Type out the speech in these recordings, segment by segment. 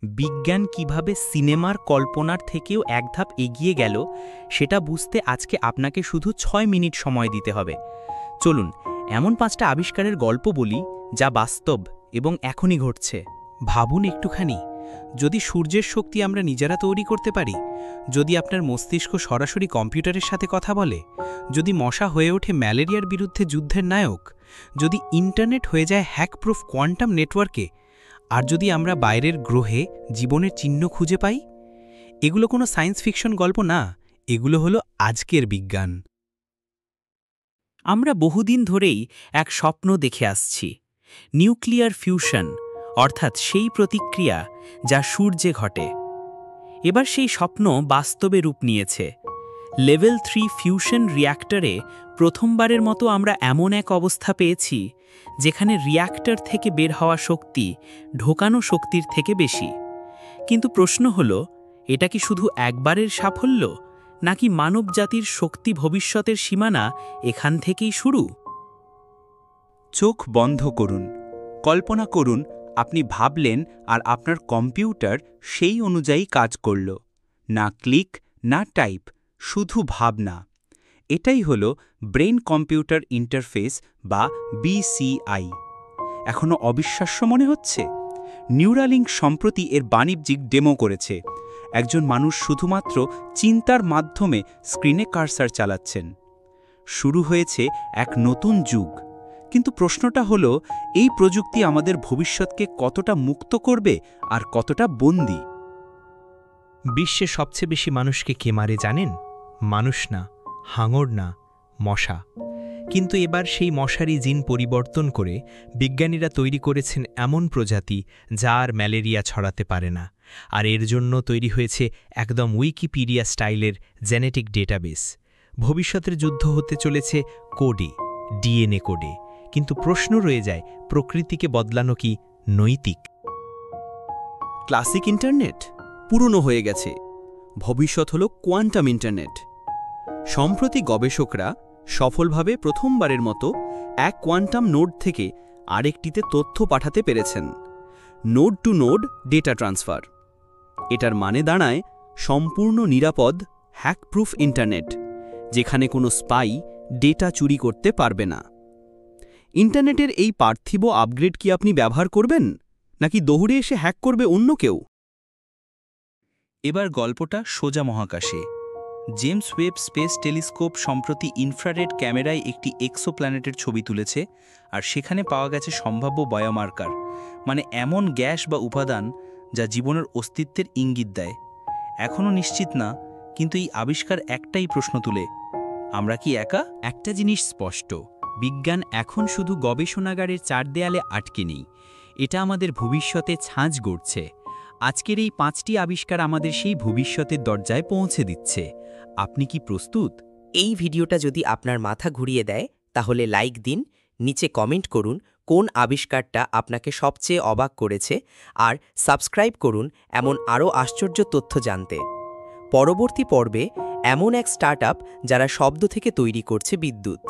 বিজ্ঞান কিভাবে সিনেমার কল্পনার থেকেও এক ধাপ এগিয়ে গেল সেটা বুঝতে আজকে আপনাকে শুধু ৬ মিনিট সময় দিতে হবে। চলুন এমন ৫টা আবিষ্কারের গল্প বলি যা বাস্তব এবং এখনই ঘটছে। ভাবুন একটুখানি, যদি সূর্যের শক্তি আমরা নিজেরা তৈরি করতে পারি, যদি আপনার মস্তিষ্ক সরাসরি কম্পিউটারের সাথে কথা বলে, যদি মশা হয়ে ওঠে ম্যালেরিয়ার বিরুদ্ধে যুদ্ধের নায়ক, যদি ইন্টারনেট হয়ে যায় হ্যাকপ্রুফ কোয়ান্টাম নেটওয়ার্কে, আর যদি আমরা বাইরের গ্রহে জীবনের চিহ্ন খুঁজে পাই। এগুলো কোনো সায়েন্স ফিকশন গল্প না, এগুলো হলো আজকের বিজ্ঞান। আমরা বহুদিন ধরেই এক স্বপ্ন দেখে আসছি, নিউক্লিয়ার ফিউশন, অর্থাৎ সেই প্রতিক্রিয়া যা সূর্যে ঘটে। এবার সেই স্বপ্ন বাস্তবে রূপ নিয়েছে। লেভেল 3 ফিউশন রিয়্যাক্টরে প্রথমবারের মতো আমরা এমন এক অবস্থা পেয়েছি যেখানে রিয়্যাক্টর থেকে বের হওয়া শক্তি ঢোকানো শক্তির থেকে বেশি। কিন্তু প্রশ্ন হলো, এটা কি শুধু একবারের সাফল্য, নাকি মানবজাতির শক্তি ভবিষ্যতের সীমানা এখান থেকেই শুরু? চোখ বন্ধ করুন, কল্পনা করুন আপনি ভাবলেন আর আপনার কম্পিউটার সেই অনুযায়ী কাজ করল। না ক্লিক, না টাইপ, শুধু ভাবনা। এটাই হলো ব্রেন কম্পিউটার ইন্টারফেস বা BCI। এখনও অবিশ্বাস্য মনে হচ্ছে? নিউরালিঙ্ক সম্প্রতি এর বাণিজ্যিক ডেমো করেছে। একজন মানুষ শুধুমাত্র চিন্তার মাধ্যমে স্ক্রিনে কার্সার চালাচ্ছেন। শুরু হয়েছে এক নতুন যুগ। কিন্তু প্রশ্নটা হলো, এই প্রযুক্তি আমাদের ভবিষ্যৎকে কতটা মুক্ত করবে আর কতটা বন্দী? বিশ্বে সবচেয়ে বেশি মানুষকে কে মারে জানেন? মানুষ না, হাঙর না, মশা। কিন্তু এবার সেই মশারি জিন পরিবর্তন করে বিজ্ঞানীরা তৈরি করেছেন এমন প্রজাতি যা আর ম্যালেরিয়া ছড়াতে পারে না। আর এর জন্য তৈরি হয়েছে একদম উইকিপিডিয়া স্টাইলের জেনেটিক ডেটাবেস। ভবিষ্যতের যুদ্ধ হতে চলেছে কোডে, DNA কোডে। কিন্তু প্রশ্ন রয়ে যায়, প্রকৃতিকে বদলানো কি নৈতিক? ক্লাসিক ইন্টারনেট পুরনো হয়ে গেছে, ভবিষ্যৎ হল কোয়ান্টাম ইন্টারনেট। সম্প্রতি গবেষকরা সফলভাবে প্রথমবারের মতো এক কোয়ান্টাম নোড থেকে আরেকটিতে তথ্য পাঠাতে পেরেছেন। Node to node data transfer. এটার মানে দাঁড়ায় সম্পূর্ণ নিরাপদ হ্যাকপ্রুফ ইন্টারনেট, যেখানে কোনো স্পাই ডেটা চুরি করতে পারবে না। ইন্টারনেটের এই পার্থিব আপগ্রেড কি আপনি ব্যবহার করবেন, নাকি দৌড়ে এসে হ্যাক করবে অন্য কেউ? এবার গল্পটা সোজা মহাকাশে। জেমস ওয়েব স্পেস টেলিস্কোপ সম্প্রতি ইনফ্রারেড ক্যামেরায় একটি এক্সোপ্ল্যানেটের ছবি তুলেছে, আর সেখানে পাওয়া গেছে সম্ভাব্য বায়োমার্কার, মানে এমন গ্যাস বা উপাদান যা জীবনের অস্তিত্বের ইঙ্গিত দেয়। এখনও নিশ্চিত না, কিন্তু এই আবিষ্কার একটাই প্রশ্ন তুলে, আমরা কি একা? একটা জিনিস স্পষ্ট, বিজ্ঞান এখন শুধু গবেষণাগারের চার দেয়ালে আটকে নেই, এটা আমাদের ভবিষ্যতে ছাঁচ গড়ছে। আজকের এই 5টি আবিষ্কার আমাদের সেই ভবিষ্যতের দরজায় পৌঁছে দিচ্ছে। আপনি কি প্রস্তুত? এই ভিডিওটা যদি আপনার মাথা ঘুরিয়ে দেয় তাহলে লাইক দিন, নিচে কমেন্ট করুন কোন আবিষ্কারটা আপনাকে সবচেয়ে অবাক করেছে, আর সাবস্ক্রাইব করুন এমন আরও আশ্চর্য তথ্য জানতে। পরবর্তী পর্বে এমন এক স্টার্টআপ যারা শব্দ থেকে তৈরি করছে বিদ্যুৎ।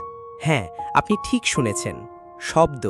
হ্যাঁ, আপনি ঠিক শুনেছেন, শব্দ।